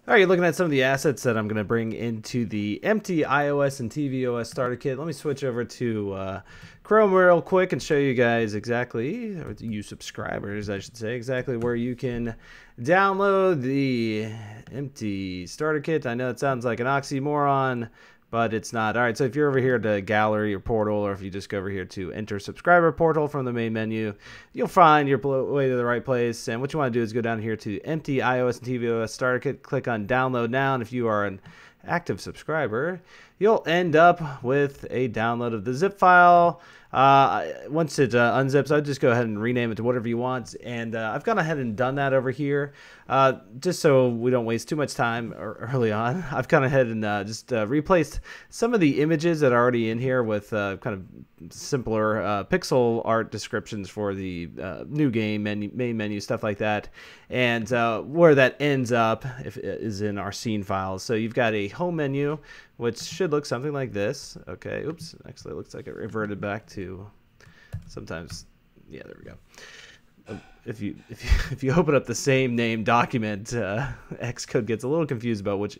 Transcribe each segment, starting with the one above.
All right, you're looking at some of the assets that I'm going to bring into the empty iOS and tvOS starter kit. Let me switch over to Chrome real quick and show you guys exactly, or you subscribers, I should say, exactly where you can download the empty starter kit. I know it sounds like an oxymoron, but it's not. All right, so if you're over here to gallery or portal, or if you just go over here to enter subscriber portal from the main menu, you'll find your way to the right place. And what you want to do is go down here to empty iOS and tvOS starter kit, click on download now. And if you are an active subscriber, you'll end up with a download of the zip file. Once it unzips, I'll just go ahead and rename it to whatever you want. And I've gone ahead and done that over here, just so we don't waste too much time early on. I've gone ahead and just replaced some of the images that are already in here with kind of simpler pixel art descriptions for the new game menu, main menu, stuff like that. And where that ends up is in our scene files. So you've got a home menu, which should look something like this. Okay, oops, actually it looks like it reverted back to sometimes. Yeah, there we go. If you open up the same name document, Xcode gets a little confused about which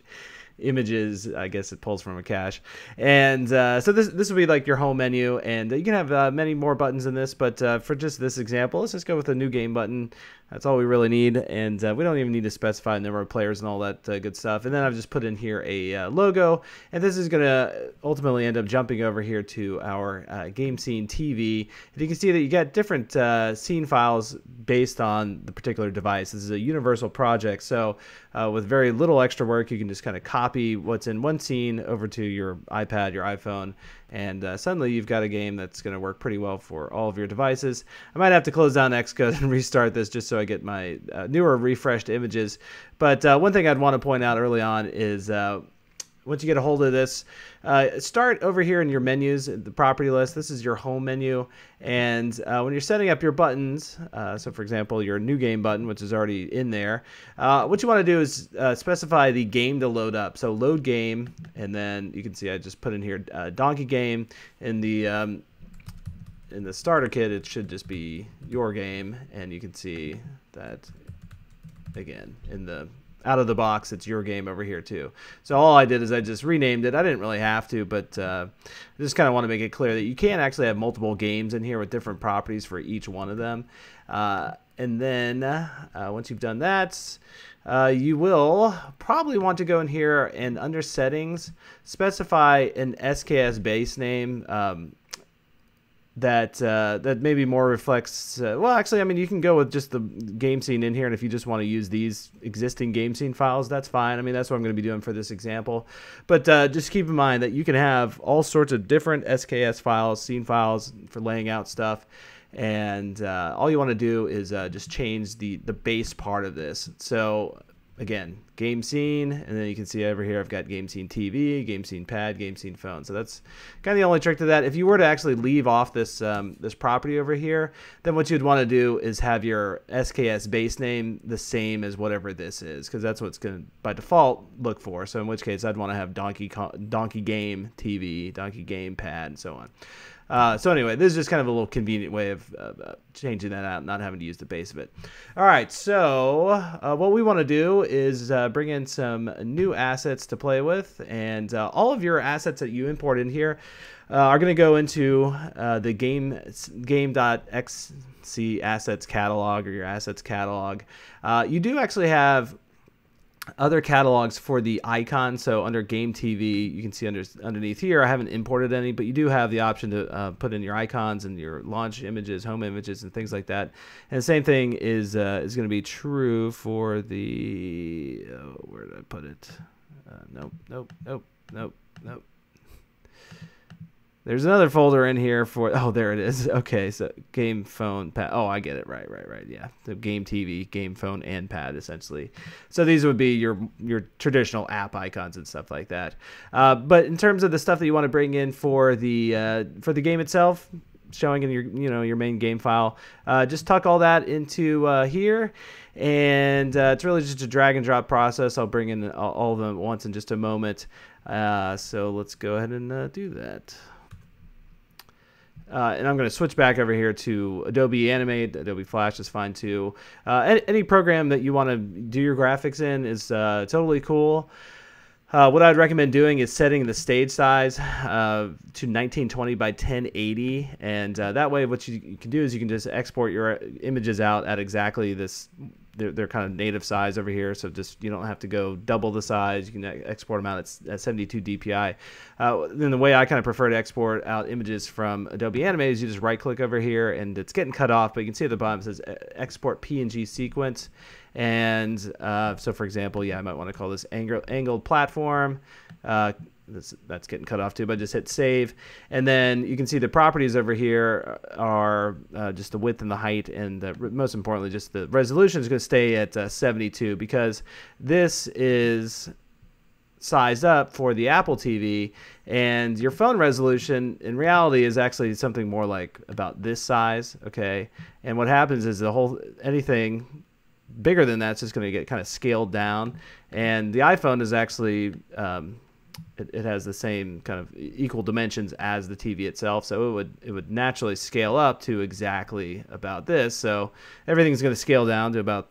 images I guess it pulls from a cache. And so this would be like your home menu, and you can have many more buttons than this, but for just this example, let's just go with a new game button. That's all we really need, and we don't even need to specify the number of players and all that good stuff. And then I've just put in here a logo, and this is going to ultimately end up jumping over here to our game scene TV. And you can see that you got different scene files based on the particular device. This is a universal project, so with very little extra work, you can just kind of copy what's in one scene over to your iPad, your iPhone, and suddenly you've got a game that's going to work pretty well for all of your devices. I might have to close down Xcode and restart this just so I get my newer refreshed images. But one thing I'd want to point out early on is once you get a hold of this, start over here in your menus, the property list. This is your home menu. And when you're setting up your buttons, so for example, your new game button, which is already in there, what you want to do is specify the game to load up. So load game, and then you can see I just put in here donkey game. In the starter kit, it should just be your game, and you can see that again in the out of the box, it's your game over here too. So all I did is I just renamed it. I didn't really have to, but I just kind of want to make it clear that you can actually have multiple games in here with different properties for each one of them. And then once you've done that, you will probably want to go in here and under settings, specify an SKS base name that maybe more reflects, well, actually, I mean, you can go with just the game scene in here, and if you just want to use these existing game scene files, that's fine. I mean, that's what I'm going to be doing for this example. But just keep in mind that you can have all sorts of different SKS files, scene files for laying out stuff, and all you want to do is just change the base part of this. So again, game scene, and then you can see over here I've got game scene TV, game scene pad, game scene phone. So that's kind of the only trick to that. If you were to actually leave off this this property over here, then what you'd want to do is have your SKS base name the same as whatever this is, because that's what's going to by default look for. So in which case I'd want to have donkey game TV, donkey game pad, and so on. So anyway, this is just kind of a little convenient way of changing that out, not having to use the base of it. All right, so what we want to do is bring in some new assets to play with, and all of your assets that you import in here are going to go into the game.xc assets catalog, or your assets catalog. You do actually have other catalogs for the icon. So under game TV, you can see underneath here, I haven't imported any, but you do have the option to put in your icons and your launch images, home images, and things like that. And the same thing is going to be true for the, where did I put it? Nope. There's another folder in here for, oh, there it is. Okay, so game, phone, pad. Oh, I get it. Right. Yeah, the game TV, game, phone, and pad, essentially. So these would be your traditional app icons and stuff like that. But in terms of the stuff that you want to bring in for the game itself, showing in your main game file, just tuck all that into here. And it's really just a drag and drop process. I'll bring in all of them at once in just a moment. So let's go ahead and do that. And I'm going to switch back over here to Adobe Animate. Adobe Flash is fine too. Any program that you want to do your graphics in is totally cool. What I'd recommend doing is setting the stage size to 1920 by 1080, and that way what you can do is you can just export your images out at exactly this. They're kind of native size over here, so just you don't have to go double the size. You can export them out at 72 DPI. Then the way I kind of prefer to export out images from Adobe Animate is you just right-click over here, and it's getting cut off, but you can see at the bottom it says Export PNG Sequence. And so, for example, I might want to call this angled platform. That's getting cut off too, but just hit save. And then you can see the properties over here are just the width and the height, and most importantly, just the resolution is going to stay at 72 because this is sized up for the Apple TV, and your phone resolution in reality is actually something more like about this size. Okay, and what happens is anything bigger than that's just going to get kind of scaled down, and the iPhone is actually it has the same kind of equal dimensions as the TV itself, so it would naturally scale up to exactly about this. So everything's going to scale down to about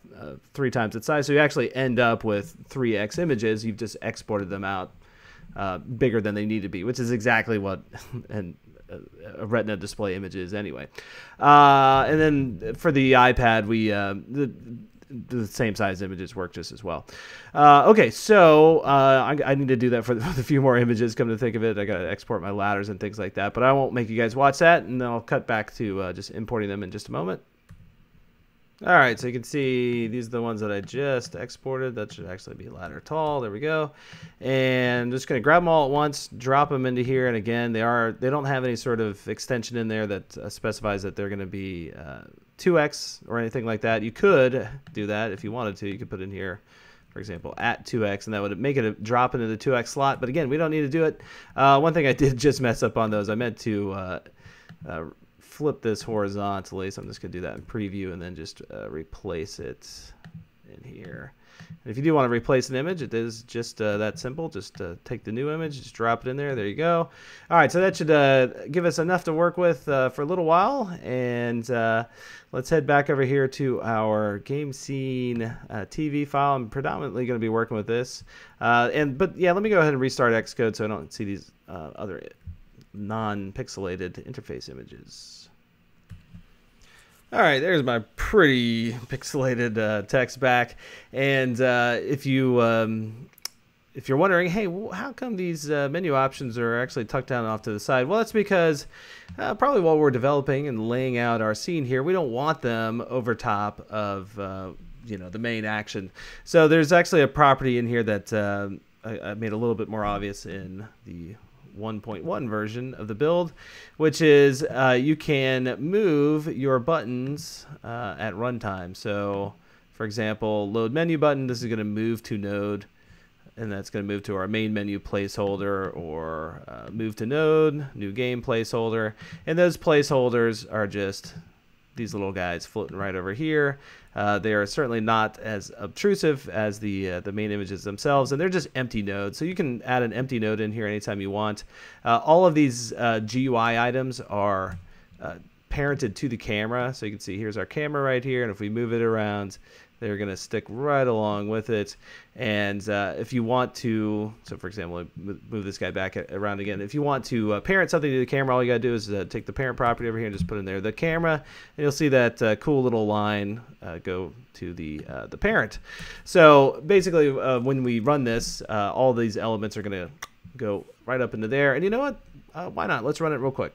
3 times its size. So you actually end up with 3x images. You've just exported them out bigger than they need to be, which is exactly what a Retina display image is anyway. And then for the iPad, the same size images work just as well. Okay, so I need to do that for a few more images. Come to think of it, I got to export my ladders and things like that. But I won't make you guys watch that, and then I'll cut back to just importing them in just a moment. All right, so you can see these are the ones that I just exported. That should actually be ladder tall. There we go. And I'm just going to grab them all at once, drop them into here. And again, they don't have any sort of extension in there that specifies that they're going to be 2x or anything like that. You could do that if you wanted to. You could put in here, for example, at 2x, and that would make it drop into the 2x slot. But again, we don't need to do it. One thing I did just mess up on those. I meant to flip this horizontally, so I'm just going to do that in preview and then just replace it in here. And if you do want to replace an image, it is just that simple. Just take the new image, just drop it in there. There you go. All right, so that should give us enough to work with for a little while. And let's head back over here to our game scene TV file. I'm predominantly going to be working with this. But yeah, let me go ahead and restart Xcode so I don't see these other non-pixelated interface images. All right, there's my pretty pixelated text back, and if you're wondering, hey, how come these menu options are actually tucked down off to the side? Well, that's because probably while we're developing and laying out our scene here, we don't want them over top of the main action. So there's actually a property in here that I made a little bit more obvious in the 1.1 version of the build, which is you can move your buttons at runtime. So for example, load menu button, this is going to move to node, and that's going to move to our main menu placeholder, or move to node, new game placeholder, and those placeholders are just these little guys floating right over here. They are certainly not as obtrusive as the main images themselves, and they're just empty nodes. So you can add an empty node in here anytime you want. All of these GUI items are parented to the camera. So you can see here's our camera right here, and if we move it around, they're going to stick right along with it. And if you want to, so for example, move this guy back around again. If you want to parent something to the camera, all you got to do is take the parent property over here and just put in there the camera, and you'll see that cool little line go to the parent. So basically, when we run this, all these elements are going to go right up into there. And you know what? Why not? Let's run it real quick.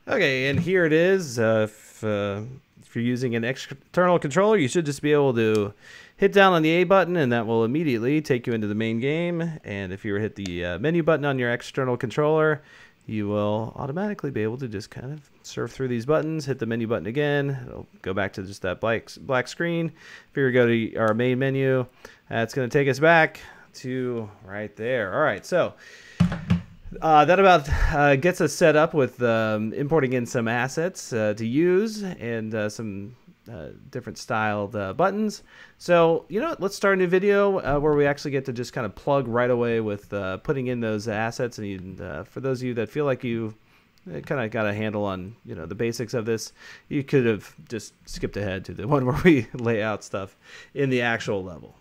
Okay, and here it is. If you're using an external controller, you should just be able to hit down on the A button, and that will immediately take you into the main game. And if you hit the menu button on your external controller, you will automatically be able to just kind of surf through these buttons, hit the menu button again. It'll go back to just that black screen. If you were to go to our main menu, that's going to take us back to right there. All right, so that about gets us set up with importing in some assets to use, and some different styled buttons. So you know what, let's start a new video where we actually get to just kind of plug right away with putting in those assets. And for those of you that feel like you kind of got a handle on, the basics of this, you could have just skipped ahead to the one where we lay out stuff in the actual level.